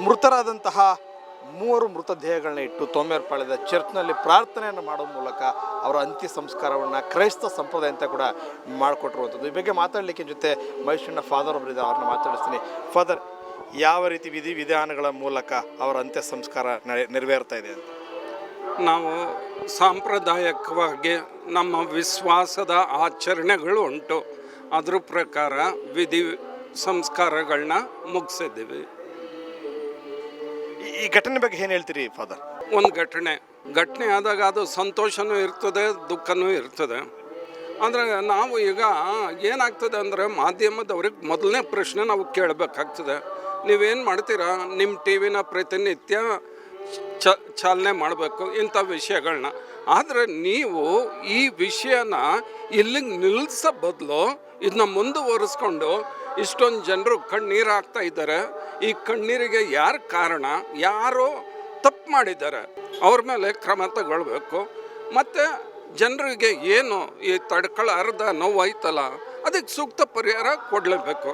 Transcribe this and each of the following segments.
ಮೃತರಾದಂತಹ 3 ಮೃತದೇಹಗಳನ್ನ ಇಟ್ಟು ತೋಮೇರ್ಪಾಳ್ಯದ ಚರ್ಚ್ನಲ್ಲಿ ಪ್ರಾರ್ಥನೆಯನ್ನು ಮಾಡುವ ಮೂಲಕ ಅವರ ಅಂತ್ಯ ಸಂಸ್ಕಾರವನ್ನು ಕ್ರೈಸ್ತ ಸಂಪ್ರದಾಯ ಅಂತ ಕೂಡ ಮಾಡಿಕೊಟ್ಟಿರುವಂಥದ್ದು. ಈ ಬಗ್ಗೆ ಮಾತಾಡಲಿಕ್ಕೆ ಜೊತೆ ಮೈಸೂರಿನ ಫಾದರ್ ಒಬ್ಬರಿದ್ದಾರೆ, ಅವ್ರನ್ನ ಮಾತಾಡಿಸ್ತೀನಿ. ಫಾದರ್, ಯಾವ ರೀತಿ ವಿಧಿವಿಧಾನಗಳ ಮೂಲಕ ಅವರ ಅಂತ್ಯ ಸಂಸ್ಕಾರ ನೆರವೇರ್ತಾ ಇದೆ ಅಂತ? ನಾವು ಸಾಂಪ್ರದಾಯಿಕವಾಗಿ ನಮ್ಮ ವಿಶ್ವಾಸದ ಆಚರಣೆಗಳು ಉಂಟು, ಅದ್ರ ಪ್ರಕಾರ ವಿಧಿ ಸಂಸ್ಕಾರಗಳನ್ನ ಮುಗಿಸಿದ್ದೀವಿ. ಈ ಘಟನೆ ಬಗ್ಗೆ ಏನು ಹೇಳ್ತೀರಿ ಫಾದರ್? ಒಂದು ಘಟನೆ ಆದಾಗ ಅದು ಸಂತೋಷನೂ ಇರ್ತದೆ, ದುಃಖನೂ ಇರ್ತದೆ. ಅಂದರೆ ನಾವು ಈಗ ಏನಾಗ್ತದೆ ಅಂದರೆ, ಮಾಧ್ಯಮದವ್ರಿಗೆ ಮೊದಲನೇ ಪ್ರಶ್ನೆ ನಾವು ಕೇಳಬೇಕಾಗ್ತದೆ, ನೀವೇನು ಮಾಡ್ತೀರಾ? ನಿಮ್ಮ ಟಿ ವಿನ ಪ್ರತಿನಿತ್ಯ ಚಾಲನೆ ಮಾಡಬೇಕು ಇಂಥ ವಿಷಯಗಳನ್ನ. ಆದರೆ ನೀವು ಈ ವಿಷಯನ ಇಲ್ಲಿಗೆ ನಿಲ್ಲಿಸೋ ಬದಲು ಇದನ್ನ ಮುಂದುವರಿಸ್ಕೊಂಡು ಇಷ್ಟೊಂದು ಜನರು ಕಣ್ಣೀರು ಹಾಕ್ತಾ ಇದ್ದಾರೆ. ಈ ಕಣ್ಣೀರಿಗೆ ಯಾರು ಕಾರಣ? ಯಾರೋ ತಪ್ಪು ಮಾಡಿದ್ದಾರೆ, ಅವ್ರ ಮೇಲೆ ಕ್ರಮ ತಗೊಳ್ಬೇಕು. ಮತ್ತು ಜನರಿಗೆ ಏನು ಈ ತಡ್ಕೊಳ್ಳಾರ್ದ ನೋವಾಯ್ತಲ್ಲ, ಅದಕ್ಕೆ ಸೂಕ್ತ ಪರಿಹಾರ ಕೊಡಲೇಬೇಕು.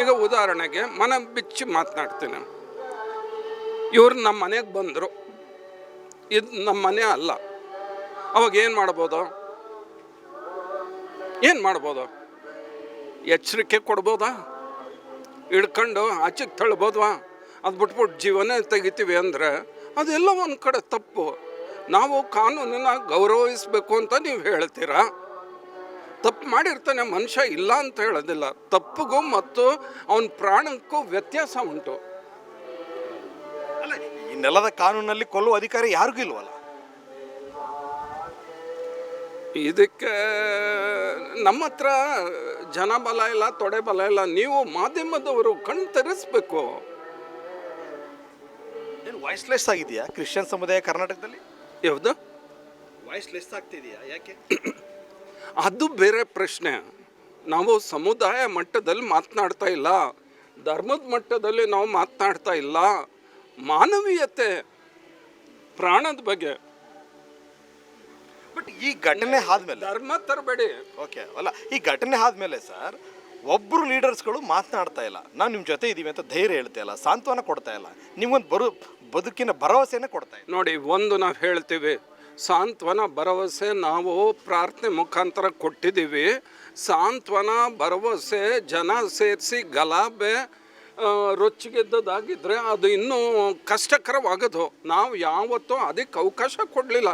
ಈಗ ಉದಾಹರಣೆಗೆ ಮನೆ ಬಿಚ್ಚಿ ಮಾತನಾಡ್ತೀನಿ. ಇವ್ರು ನಮ್ಮ ಮನೆಗೆ ಬಂದರು, ಇದು ನಮ್ಮ ಮನೆ ಅಲ್ಲ. ಅವಾಗ ಏನು ಮಾಡ್ಬೋದು? ಎಚ್ಚರಿಕೆ ಕೊಡ್ಬೋದಾ? ಹಿಡ್ಕೊಂಡು ಆಚೆಗೆ ತಳ್ಬೋದ್ವಾ? ಅದು ಬಿಟ್ಬಿಟ್ಟು ಜೀವನ ತೆಗಿತೀವಿ ಅಂದರೆ ಅದೆಲ್ಲ ಒಂದು ಕಡೆ ತಪ್ಪು. ನಾವು ಕಾನೂನನ್ನು ಗೌರವಿಸಬೇಕು ಅಂತ ನೀವು ಹೇಳ್ತೀರಾ. ತಪ್ಪು ಮಾಡಿರ್ತಾನೆ ಮನುಷ್ಯ, ಇಲ್ಲ ಅಂತ ಹೇಳೋದಿಲ್ಲ. ತಪ್ಪಿಗೂ ಮತ್ತು ಅವನ ಪ್ರಾಣಕ್ಕೂ ವ್ಯತ್ಯಾಸ ಉಂಟು. ಅಲ್ಲ, ಈ ನೆಲದ ಕಾನೂನಲ್ಲಿ ಕೊಲ್ಲುವ ಅಧಿಕಾರ ಯಾರಿಗೂ ಇಲ್ವಲ್ಲ. ಇದಕ್ಕೆ ನಮ್ಮ ಹತ್ರ ಜನ ಬಲ ಇಲ್ಲ, ತೊಡೆ ಬಲ ಇಲ್ಲ. ನೀವು ಮಾಧ್ಯಮದವರು ಕಣ್ಣು ತೆರೆಸ್ಬೇಕು. ಏನು ವಾಯ್ಸ್ಲೆಸ್ ಆಗಿದೆಯಾ ಕ್ರಿಶ್ಚಿಯನ್ ಸಮುದಾಯ ಕರ್ನಾಟಕದಲ್ಲಿ? ಯಾವುದು ವಾಯ್ಸ್ಲೆಸ್ ಆಗ್ತಿದೆಯಾ? ಯಾಕೆ? ಅದು ಬೇರೆ ಪ್ರಶ್ನೆ. ನಾವು ಸಮುದಾಯ ಮಟ್ಟದಲ್ಲಿ ಮಾತನಾಡ್ತಾ ಇಲ್ಲ, ಧರ್ಮದ ಮಟ್ಟದಲ್ಲಿ ನಾವು ಮಾತನಾಡ್ತಾ ಇಲ್ಲ. ಮಾನವೀಯತೆ, ಪ್ರಾಣದ ಬಗ್ಗೆ. ಬಟ್ ಈ ಘಟನೆ ಆದ್ಮೇಲೆ ಧರ್ಮ ತರಬೇಡಿ. ಓಕೆ, ಅಲ್ಲ, ಈ ಘಟನೆ ಆದ್ಮೇಲೆ ಸರ್ ಒಬ್ಬರು ಲೀಡರ್ಸ್ಗಳು ಮಾತನಾಡ್ತಾ ಇಲ್ಲ, ನಾವು ನಿಮ್ಮ ಜೊತೆ ಇದ್ದೀವಿ ಅಂತ ಧೈರ್ಯ ಹೇಳ್ತಾ ಇಲ್ಲ, ಸಾಂತ್ವನ ಕೊಡ್ತಾ ಇಲ್ಲ, ನಿಮ್ಗೊಂದು ಬದುಕಿನ ಭರವಸೆನೇ ಕೊಡ್ತಾ ಇಲ್ಲ. ನೋಡಿ, ಒಂದು ನಾವು ಹೇಳ್ತೀವಿ, ಸಾಂತ್ವನ ಭರವಸೆ ನಾವು ಪ್ರಾರ್ಥನೆ ಮುಖಾಂತರ ಕೊಟ್ಟಿದ್ದೀವಿ. ಸಾಂತ್ವನ ಭರವಸೆ ಜನ ಸೇರಿಸಿ ಗಲಾಭೆ ರೊಚ್ಚಿಗೆದ್ದದಾಗಿದ್ದರೆ ಅದು ಇನ್ನೂ ಕಷ್ಟಕರವಾಗೋದು. ನಾವು ಯಾವತ್ತೂ ಅದಕ್ಕೆ ಅವಕಾಶ ಕೊಡಲಿಲ್ಲ.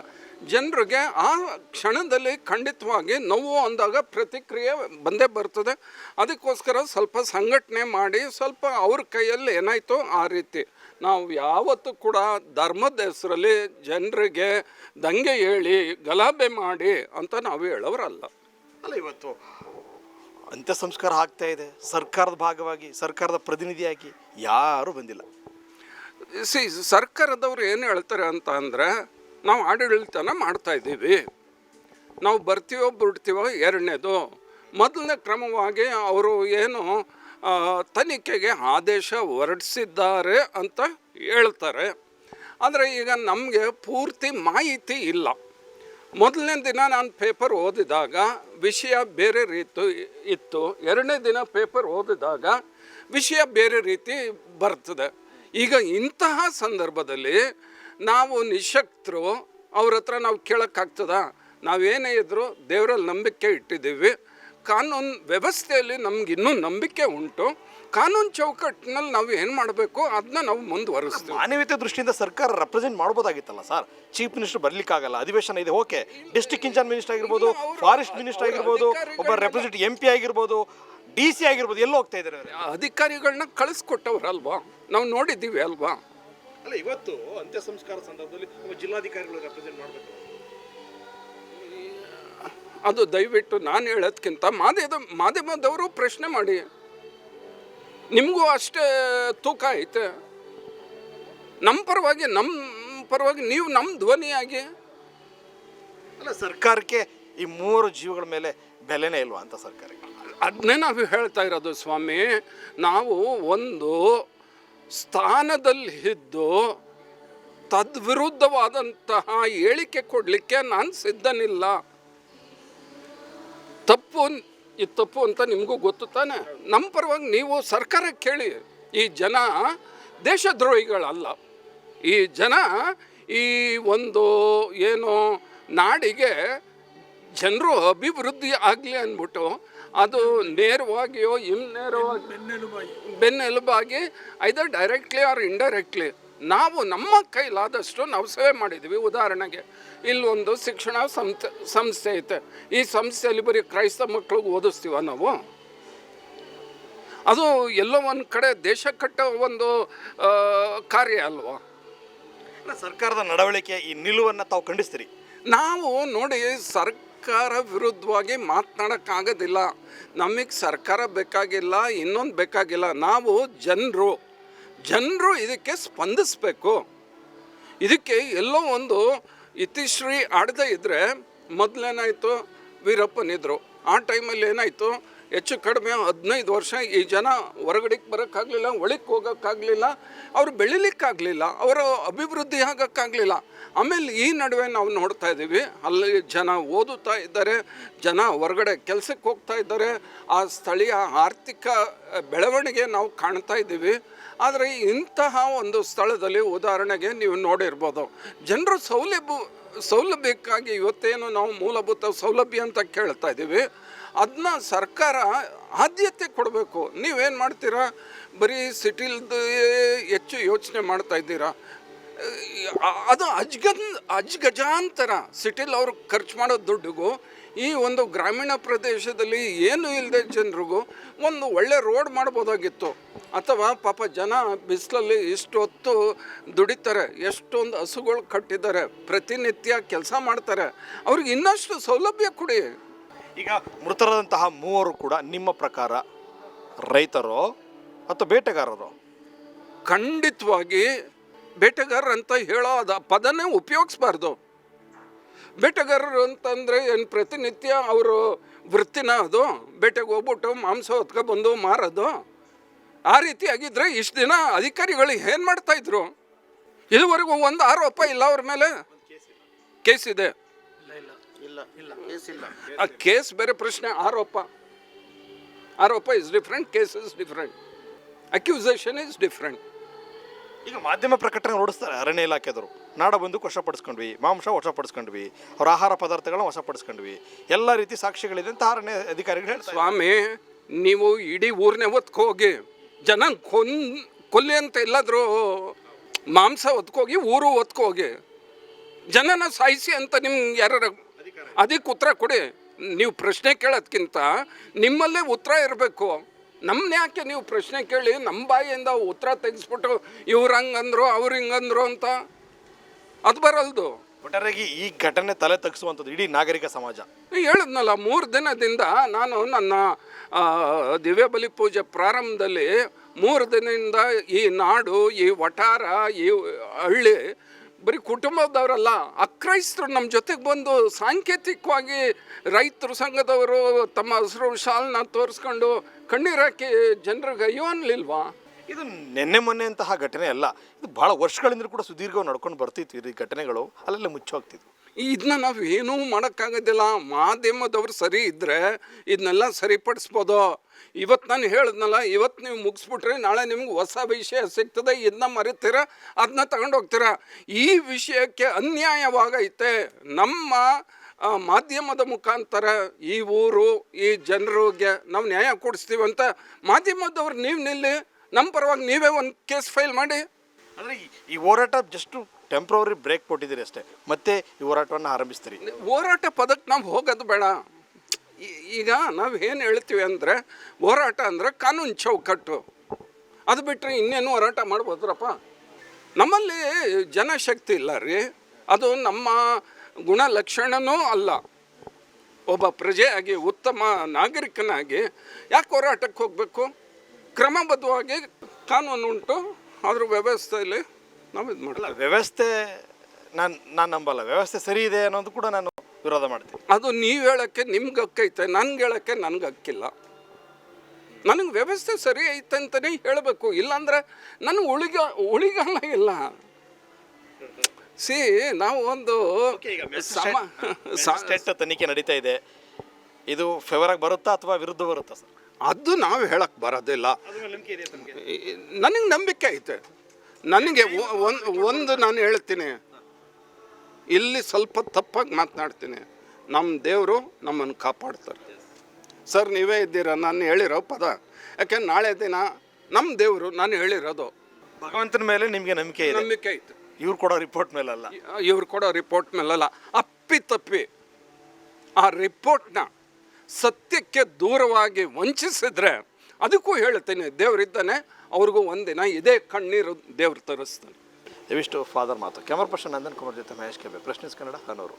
ಜನರಿಗೆ ಆ ಕ್ಷಣದಲ್ಲಿ ಖಂಡಿತವಾಗಿ ನೋವು ಅಂದಾಗ ಪ್ರತಿಕ್ರಿಯೆ ಬಂದೇ ಬರ್ತದೆ. ಅದಕ್ಕೋಸ್ಕರ ಸ್ವಲ್ಪ ಸಂಘಟನೆ ಮಾಡಿ, ಸ್ವಲ್ಪ ಅವ್ರ ಕೈಯಲ್ಲಿ ಏನಾಯಿತು ಆ ರೀತಿ. ನಾವು ಯಾವತ್ತೂ ಕೂಡ ಧರ್ಮದ ಹೆಸರಲ್ಲಿ ಜನರಿಗೆ ದಂಗೆ ಹೇಳಿ ಗಲಾಭೆ ಮಾಡಿ ಅಂತ ನಾವು ಹೇಳೋರಲ್ಲ. ಅಲ್ಲ, ಇವತ್ತು ಅಂತ್ಯ ಸಂಸ್ಕಾರ ಆಗ್ತಾ ಇದೆ, ಸರ್ಕಾರದ ಭಾಗವಾಗಿ, ಸರ್ಕಾರದ ಪ್ರತಿನಿಧಿಯಾಗಿ ಯಾರೂ ಬಂದಿಲ್ಲ. ಸರ್ಕಾರದವ್ರು ಏನು ಹೇಳ್ತಾರೆ ಅಂತ ಅಂದರೆ, ನಾವು ಆಡಳಿತನ ಮಾಡ್ತಾಯಿದ್ದೀವಿ, ನಾವು ಬರ್ತೀವೋ ಬಿಡ್ತೀವೋ ಎರಡನೇದು. ಮೊದಲನೇ ಕ್ರಮವಾಗಿ ಅವರು ಏನು ತನಿಖೆಗೆ ಆದೇಶ ಹೊರಡಿಸಿದ್ದಾರೆ ಅಂತ ಹೇಳ್ತಾರೆ. ಆದರೆ ಈಗ ನಮಗೆ ಪೂರ್ತಿ ಮಾಹಿತಿ ಇಲ್ಲ. ಮೊದಲನೇ ದಿನ ನಾನು ಪೇಪರ್ ಓದಿದಾಗ ವಿಷಯ ಬೇರೆ ರೀತಿ ಇತ್ತು, ಎರಡನೇ ದಿನ ಪೇಪರ್ ಓದಿದಾಗ ವಿಷಯ ಬೇರೆ ರೀತಿ ಬರ್ತದೆ. ಈಗ ಇಂತಹ ಸಂದರ್ಭದಲ್ಲಿ ನಾವು ನಿಶಕ್ತರು, ಅವ್ರ ಹತ್ರ ನಾವು ಕೇಳೋಕ್ಕಾಗ್ತದ? ನಾವೇನೇ ಇದ್ದರೂ ದೇವರಲ್ಲಿ ನಂಬಿಕೆ ಇಟ್ಟಿದ್ದೀವಿ. ಕಾನೂನು ವ್ಯವಸ್ಥೆಯಲ್ಲಿ ನಮ್ಗೆ ಇನ್ನೂ ನಂಬಿಕೆ ಉಂಟು. ಕಾನೂನು ಚೌಕಟ್ಟಿನಲ್ಲಿ ನಾವು ಏನು ಮಾಡಬೇಕು ಅದನ್ನ ನಾವು ಮುಂದುವರಿಸ್ತೀವಿ. ಮಾನವೀಯತೆ ದೃಷ್ಟಿಯಿಂದ ಸರ್ಕಾರ ರೆಪ್ರೆಸೆಂಟ್ ಮಾಡ್ಬೋದಾಗಿತ್ತಲ್ಲ ಸರ್. ಚೀಫ್ ಮಿನಿಸ್ಟರ್ ಬರ್ಲಿಕ್ಕಾಗಲ್ಲ, ಅಧಿವೇಶನ ಇದೆ, ಓಕೆ. ಡಿಸ್ಟ್ರಿಕ್ಟ್ ಇನ್ಚಾರ್ಜ್ ಮಿನಿಸ್ಟರ್ ಆಗಿರ್ಬೋದು, ಫಾರೆಸ್ಟ್ ಮಿನಿಸ್ಟರ್ ಆಗಿರ್ಬೋದು, ಒಬ್ಬ ರೆಪ್ರೆಸೆಂಟೇಟಿವ್ MP ಆಗಿರ್ಬೋದು, DC ಆಗಿರ್ಬೋದು, ಎಲ್ಲ ಹೋಗ್ತಾ ಇದ್ದಾರೆ. ಅಧಿಕಾರಿಗಳನ್ನ ಕಳಿಸ್ಕೊಟ್ಟವ್ರಲ್ವಾ, ನಾವು ನೋಡಿದ್ದೀವಿ ಅಲ್ವಾ. ಅಲ್ಲ, ಇವತ್ತು ಅಂತ್ಯ ಸಂಸ್ಕಾರ ಸಂದರ್ಭದಲ್ಲಿ ಜಿಲ್ಲಾಧಿಕಾರಿಗಳು ರೆಪ್ರೆಸೆಂಟ್ ಮಾಡಬೇಕು. ಅದು ದಯವಿಟ್ಟು ನಾನು ಹೇಳೋದಕ್ಕಿಂತ ಮಾಧ್ಯಮದವರು ಪ್ರಶ್ನೆ ಮಾಡಿ. ನಿಮಗೂ ಅಷ್ಟೇ ತೂಕ ಐತೆ. ನಮ್ಮ ಪರವಾಗಿ ನೀವು ನಮ್ಮ ಧ್ವನಿಯಾಗಿ. ಅಲ್ಲ, ಸರ್ಕಾರಕ್ಕೆ ಈ 3 ಜೀವಗಳ ಮೇಲೆ ಬೆಲೆನೇ ಇಲ್ವಾ ಅಂತ ಸರ್ಕಾರಕ್ಕೆ? ಅದನ್ನೇ ನಾವು ಹೇಳ್ತಾ ಇರೋದು ಸ್ವಾಮಿ. ನಾವು ಒಂದು ಸ್ಥಾನದಲ್ಲಿ ಇದ್ದು ತದ್ವಿರುದ್ಧವಾದಂತಹ ಹೇಳಿಕೆ ಕೊಡಲಿಕ್ಕೆ ನಾನು ಸಿದ್ಧನಿಲ್ಲ. ತಪ್ಪು ಅಂತ ನಿಮಗೂ ಗೊತ್ತು ತಾನೆ. ನಮ್ಮ ಪರವಾಗಿ ನೀವು ಸರ್ಕಾರಕ್ಕೆ ಕೇಳಿ. ಈ ಜನ ದೇಶದ್ರೋಹಿಗಳಲ್ಲ. ಈ ಜನ ಈ ಒಂದು ಏನು ನಾಡಿಗೆ ಜನರು ಅಭಿವೃದ್ಧಿ ಆಗಲಿ ಅಂದ್ಬಿಟ್ಟು ಅದು ನೇರವಾಗಿಯೋ ಇನ್ನೇರವಾಗಿ ಬೆನ್ನೆಲುಬಾಗಿ ಐದರ್ ಡೈರೆಕ್ಟ್ಲಿ ಆರ್ ಇಂಡೈರೆಕ್ಟ್ಲಿ ನಾವು ನಮ್ಮ ಕೈಲಾದಷ್ಟು ನಾವು ಸೇವೆ ಮಾಡಿದ್ದೀವಿ. ಉದಾಹರಣೆಗೆ ಇಲ್ಲೊಂದು ಶಿಕ್ಷಣ ಸಂಸ್ಥೆ ಐತೆ. ಈ ಸಂಸ್ಥೆಯಲ್ಲಿ ಬರೀ ಕ್ರೈಸ್ತ ಮಕ್ಕಳಿಗೆ ಓದಿಸ್ತೀವ ನಾವು? ಅದು ಎಲ್ಲೋ ಒಂದು ಕಡೆ ದೇಶ ಕಟ್ಟೋ ಒಂದು ಕಾರ್ಯ ಅಲ್ವಾ? ಸರ್ಕಾರದ ನಡವಳಿಕೆ ಈ ನಿಲುವನ್ನು ತಾವು ಖಂಡಿಸ್ತೀರಿ? ನಾವು ನೋಡಿ ಸರ್ಕಾರ ವಿರುದ್ಧವಾಗಿ ಮಾತನಾಡೋಕ್ಕಾಗೋದಿಲ್ಲ. ನಮಗೆ ಸರ್ಕಾರ ಬೇಕಾಗಿಲ್ಲ, ಇನ್ನೊಂದು ಬೇಕಾಗಿಲ್ಲ. ನಾವು ಜನರು ಇದಕ್ಕೆ ಸ್ಪಂದಿಸಬೇಕು. ಇದಕ್ಕೆ ಎಲ್ಲೋ ಒಂದು ಇತಿಶ್ರೀ ಆಡದೇ ಇದ್ದರೆ ಮೊದಲೇನಾಯಿತು, ವೀರಪ್ಪನಿದ್ರು ಆ ಟೈಮಲ್ಲಿ ಏನಾಯಿತು, ಹೆಚ್ಚು ಕಡಿಮೆ 15 ವರ್ಷ ಈ ಜನ ಹೊರಗಡೆಗೆ ಬರೋಕ್ಕಾಗಲಿಲ್ಲ, ಒಳಕ್ಕೆ ಹೋಗೋಕ್ಕಾಗಲಿಲ್ಲ, ಅವರು ಬೆಳಿಲಿಕ್ಕಾಗಲಿಲ್ಲ, ಅವರ ಅಭಿವೃದ್ಧಿ ಆಗೋಕ್ಕಾಗಲಿಲ್ಲ. ಆಮೇಲೆ ಈ ನಡುವೆ ನಾವು ನೋಡ್ತಾ ಇದ್ದೀವಿ, ಅಲ್ಲಿ ಜನ ಓದುತ್ತಾ ಇದ್ದಾರೆ, ಜನ ಹೊರಗಡೆ ಕೆಲಸಕ್ಕೆ ಹೋಗ್ತಾ ಇದ್ದಾರೆ, ಆ ಸ್ಥಳೀಯ ಆರ್ಥಿಕ ಬೆಳವಣಿಗೆ ನಾವು ಕಾಣ್ತಾ ಇದ್ದೀವಿ. ಆದರೆ ಇಂತಹ ಒಂದು ಸ್ಥಳದಲ್ಲಿ ಉದಾಹರಣೆಗೆ ನೀವು ನೋಡಿರ್ಬೋದು, ಜನರು ಸೌಲಭ್ಯಕ್ಕಾಗಿ ಇವತ್ತೇನು ನಾವು ಮೂಲಭೂತ ಸೌಲಭ್ಯ ಅಂತ ಕೇಳ್ತಾ ಇದ್ದೀವಿ, ಅದನ್ನ ಸರ್ಕಾರ ಆದ್ಯತೆ ಕೊಡಬೇಕು. ನೀವೇನು ಮಾಡ್ತೀರಾ, ಬರೀ ಸಿಟಿಲ್ದು ಹೆಚ್ಚು ಯೋಚನೆ ಮಾಡ್ತಾ ಇದ್ದೀರಾ. ಅದು ಅಜ್ಗಜಾಂತರ ಸಿಟಿಲಿ ಅವ್ರು ಖರ್ಚು ಮಾಡೋ ದುಡ್ಡಿಗೂ ಈ ಒಂದು ಗ್ರಾಮೀಣ ಪ್ರದೇಶದಲ್ಲಿ ಏನು ಇಲ್ಲದೆ ಜನರಿಗೂ ಒಂದು ಒಳ್ಳೆ ರೋಡ್ ಮಾಡ್ಬೋದಾಗಿತ್ತು. ಅಥವಾ ಪಾಪ ಜನ ಬಿಸಿಲಲ್ಲಿ ಇಷ್ಟು ಹೊತ್ತು ದುಡಿತಾರೆ, ಎಷ್ಟೊಂದು ಹಸುಗಳು ಕಟ್ಟಿದ್ದಾರೆ, ಪ್ರತಿನಿತ್ಯ ಕೆಲಸ ಮಾಡ್ತಾರೆ, ಅವ್ರಿಗೆ ಇನ್ನಷ್ಟು ಸೌಲಭ್ಯ ಕೊಡಿ. ಈಗ ಮೃತರಾದಂತಹ ಮೂವರು ಕೂಡ ನಿಮ್ಮ ಪ್ರಕಾರ ರೈತರೋ ಅಥವಾ ಬೇಟೆಗಾರರು? ಖಂಡಿತವಾಗಿ ಬೇಟೆಗಾರರು ಅಂತ ಹೇಳೋ ಪದನೇ ಉಪಯೋಗಿಸ್ಬಾರ್ದು. ಬೇಟೆಗಾರರು ಅಂತಂದರೆ ಏನು ಪ್ರತಿನಿತ್ಯ ಅವರು ವೃತ್ತಿನ ಅದು? ಬೇಟೆಗೆ ಹೋಗ್ಬಿಟ್ಟು ಮಾಂಸ ಹೊತ್ಕೊಬಂದು ಮಾರೋದು? ಆ ರೀತಿ ಆಗಿದ್ರೆ ಇಷ್ಟು ದಿನ ಅಧಿಕಾರಿಗಳು ಏನು ಮಾಡ್ತಾಯಿದ್ರು? ಇದುವರೆಗೂ ಒಂದು ಆರೋಪ ಇಲ್ಲ ಅವ್ರ ಮೇಲೆ. ಕೇಸ್ ಇದೆ? ಆ ಕೇಸ್ ಬೇರೆ ಪ್ರಶ್ನೆ. ಆರೋಪ is different, case is different, accusation is different. ಈಗ ಮಾಧ್ಯಮ ಪ್ರಕಟಣೆ ಹೊರಡಿಸ್ತಾರೆ ಅರಣ್ಯ ಇಲಾಖೆದವರು, ನಾಡ ಬಂದೂಕು ವಶಪಡಿಸ್ಕೊಂಡ್ವಿ, ಮಾಂಸ ವಶಪಡಿಸ್ಕೊಂಡ್ವಿ, ಅವ್ರ ಆಹಾರ ಪದಾರ್ಥಗಳನ್ನ ವಶಪಡಿಸ್ಕೊಂಡ್ವಿ, ಎಲ್ಲ ರೀತಿ ಸಾಕ್ಷಿಗಳಿದೆ ಅಂತ ಅರಣ್ಯ ಅಧಿಕಾರಿಗಳು ಹೇಳ್ತಾರೆ. ಸ್ವಾಮಿ, ನೀವು ಇಡೀ ಊರನ್ನೇ ಹೊತ್ಕೋಗಿ ಜನ ಕೊಲ್ಲಿ ಅಂತ ಎಲ್ಲಾದರೂ ಮಾಂಸ ಹೊತ್ಕೋಗಿ ಊರು ಹೊತ್ಕೋಗಿ ಜನನ ಸಾಯಿಸಿ ಅಂತ ನಿಮ್ಗೆ ಯಾರು ಅದಕ್ಕೆ ಉತ್ತರ ಕೊಡಿ. ನೀವು ಪ್ರಶ್ನೆ ಕೇಳೋದ್ಕಿಂತ ನಿಮ್ಮಲ್ಲೇ ಉತ್ತರ ಇರಬೇಕು. ನಮ್ಮನ್ನ ಯಾಕೆ ನೀವು ಪ್ರಶ್ನೆ ಕೇಳಿ ನಮ್ಮ ಬಾಯಿಯಿಂದ ಉತ್ತರ ತೆಗೆಸ್ಬಿಟ್ಟು ಇವ್ರು ಹಂಗಂದ್ರು ಅವ್ರು ಹಿಂಗಂದ್ರು ಅಂತ? ಅದು ಬರಲ್ದು. ಒಟ್ಟಾರೆಯಾಗಿ ಈ ಘಟನೆ ತಲೆ ತಗ್ಗಿಸುವಂಥದ್ದು ಇಡೀ ನಾಗರಿಕ ಸಮಾಜ. ಹೇಳಿದ್ನಲ್ಲ, 3 ದಿನದಿಂದ ನಾನು ನನ್ನ ದಿವ್ಯ ಬಲಿ ಪೂಜೆ ಪ್ರಾರಂಭದಲ್ಲಿ 3 ದಿನದಿಂದ ಈ ನಾಡು, ಈ ವಠಾರ, ಈ ಹಳ್ಳಿ ಬರೀ ಕುಟುಂಬದವರಲ್ಲ, ಅಕ್ರೈಸ್ತರು ನಮ್ಮ ಜೊತೆಗೆ ಬಂದು ಸಾಂಕೇತಿಕವಾಗಿ ರೈತರ ಸಂಘದವರು ತಮ್ಮ ಹಸಿರು ಶಾಲನ್ನ ತೋರಿಸ್ಕೊಂಡು ಕಣ್ಣೀರಾಕಿ ಜನರಿಗೆ ಅಯ್ಯೋ ಅನ್ಲಿಲ್ವಾ? ಇದು ನೆನ್ನೆ ಮೊನ್ನೆ ಅಂತಹ ಘಟನೆ ಅಲ್ಲ, ಇದು ಭಾಳ ವರ್ಷಗಳಿಂದ ಕೂಡ ಸುದೀರ್ಘವಾಗಿ ನಡ್ಕೊಂಡು ಬರ್ತಿತ್ತು. ಈ ಘಟನೆಗಳು ಅಲ್ಲೆಲ್ಲ ಮುಚ್ಚೋಗ್ತಿದ್ವು. ಇದನ್ನ ನಾವು ಏನೂ ಮಾಡೋಕ್ಕಾಗೋದಿಲ್ಲ. ಮಾಧ್ಯಮದವ್ರು ಸರಿ ಇದ್ದರೆ ಇದನ್ನೆಲ್ಲ ಸರಿಪಡಿಸ್ಬೋದು. ಇವತ್ತು ನಾನು ಹೇಳಿದ್ನಲ್ಲ, ಇವತ್ತು ನೀವು ಮುಗಿಸ್ಬಿಟ್ರೆ ನಾಳೆ ನಿಮ್ಗೆ ಹೊಸ ವಿಷಯ ಸಿಗ್ತದೆ, ಇದನ್ನ ಮರಿತೀರ, ಅದನ್ನ ತಗೊಂಡು ಹೋಗ್ತೀರ. ಈ ವಿಷಯಕ್ಕೆ ಅನ್ಯಾಯವಾಗೈತೆ. ನಮ್ಮ ಮಾಧ್ಯಮದ ಮುಖಾಂತರ ಈ ಊರು, ಈ ಜನರಿಗೆ ನಾವು ನ್ಯಾಯ ಕೊಡಿಸ್ತೀವಿ ಅಂತ ಮಾಧ್ಯಮದವ್ರು ನೀವು ನಿಲ್ಲಿ, ನಮ್ಮ ಪರವಾಗಿ ನೀವೇ ಒಂದು ಕೇಸ್ ಫೈಲ್ ಮಾಡಿ. ಅಂದರೆ ಈ ಹೋರಾಟ ಜಸ್ಟ್ ಟೆಂಪ್ರವರಿ ಬ್ರೇಕ್ ಕೊಟ್ಟಿದ್ದೀರಿ ಅಷ್ಟೇ, ಮತ್ತೆ ಈ ಹೋರಾಟವನ್ನು ಆರಂಭಿಸ್ತೀರಿ? ಹೋರಾಟ ಪದಕ್ಕೆ ನಾವು ಹೋಗೋದು ಬೇಡ. ಈಗ ನಾವು ಏನು ಹೇಳ್ತೀವಿ ಅಂದರೆ, ಹೋರಾಟ ಅಂದರೆ ಕಾನೂನು ಚೌಕಟ್ಟು, ಅದು ಬಿಟ್ಟರೆ ಇನ್ನೇನು ಹೋರಾಟ ಮಾಡ್ಬೋದ್ರಪ್ಪ? ನಮ್ಮಲ್ಲಿ ಜನಶಕ್ತಿ ಇಲ್ಲ ರೀ, ಅದು ನಮ್ಮ ಗುಣಲಕ್ಷಣನೂ ಅಲ್ಲ. ಒಬ್ಬ ಪ್ರಜೆಯಾಗಿ, ಉತ್ತಮ ನಾಗರಿಕನಾಗಿ ಯಾಕೆ ಹೋರಾಟಕ್ಕೆ ಹೋಗಬೇಕು? ಕ್ರಮಬದ್ಧವಾಗಿ ಕಾನೂನು ಉಂಟು, ಅದ್ರ ವ್ಯವಸ್ಥೆಯಲ್ಲಿ ನಾವು ಇದು ಮಾಡಲ್ಲ. ವ್ಯವಸ್ಥೆ ನಾನು ನಂಬಲ್ಲ. ವ್ಯವಸ್ಥೆ ಸರಿ ಇದೆ ಅನ್ನೋದು ಕೂಡ ನಾನು ವಿರೋಧ ಮಾಡ್ತೀನಿ. ಅದು ನೀವು ಹೇಳೋಕ್ಕೆ ನಿಮ್ಗೆ ಹಕ್ಕೈತೆ, ನನಗೆ ಹೇಳೋಕ್ಕೆ ನನಗೆ ಹಕ್ಕಿಲ್ಲ. ನನಗೆ ವ್ಯವಸ್ಥೆ ಸರಿ ಐತೆ ಅಂತಲೇ ಹೇಳಬೇಕು, ಇಲ್ಲಾಂದರೆ ನನಗೆ ಉಳಿಗಾಲ ಇಲ್ಲ. ನಾವು ಒಂದು ತನಿಖೆ ನಡೀತಾ ಇದೆ, ಇದು ಫೇವರಾಗಿ ಬರುತ್ತಾ ಅಥವಾ ವಿರುದ್ಧ ಬರುತ್ತಾ ಸರ್? ಅದು ನಾವು ಹೇಳಕ್ಕೆ ಬರೋದಿಲ್ಲ. ನನಗೆ ನಂಬಿಕೆ ಐತೆ. ನನಗೆ ಒಂದು ನಾನು ಹೇಳ್ತೀನಿ, ಇಲ್ಲಿ ಸ್ವಲ್ಪ ತಪ್ಪಾಗಿ ಮಾತನಾಡ್ತೀನಿ. ನಮ್ಮ ದೇವರು ನಮ್ಮನ್ನು ಕಾಪಾಡ್ತಾರೆ ಸರ್. ನೀವೇ ಇದ್ದೀರ ನಾನು ಹೇಳಿರೋ ಪದ. ಯಾಕೆ ನಾಳೆ ದಿನ ನಮ್ಮ ದೇವರು ನಾನು ಹೇಳಿರೋದು ಭಗವಂತನ ಮೇಲೆ ನಿಮಗೆ ನಂಬಿಕೆ ಇದೆ? ನಂಬಿಕೆ ಇತ್ತು. ಇವ್ರು ಕೊಡೋ ರಿಪೋರ್ಟ್ ಮೇಲಲ್ಲ, ಇವ್ರು ಕೊಡೋ ರಿಪೋರ್ಟ್ ಮೇಲಲ್ಲ. ಅಪ್ಪಿತಪ್ಪಿ ಆ ರಿಪೋರ್ಟ್ನ ಸತ್ಯಕ್ಕೆ ದೂರವಾಗಿ ವಂಚಿಸಿದ್ರೆ ಅದಕ್ಕೂ ಹೇಳ್ತೀನಿ, ದೇವರಿದ್ದಾನೆ, ಅವ್ರಿಗೂ ಒಂದಿನ ಇದೇ ಕಣ್ಣೀರು ದೇವ್ರು ತರಿಸ್ತಾನೆ. ಇವಿಷ್ಟು ಫಾದರ್ ಮಾತು. ಕ್ಯಾಮರಾ ಪರ್ಸನ್ ನಂದನ್ ಕುಮಾರ್ ಜೊತೆ ಮಹೇಶ್ ಕೆಬೆ, ಪ್ರೆಸ್ ನ್ಯೂಸ್ ಕನ್ನಡ, ಹನೂರು.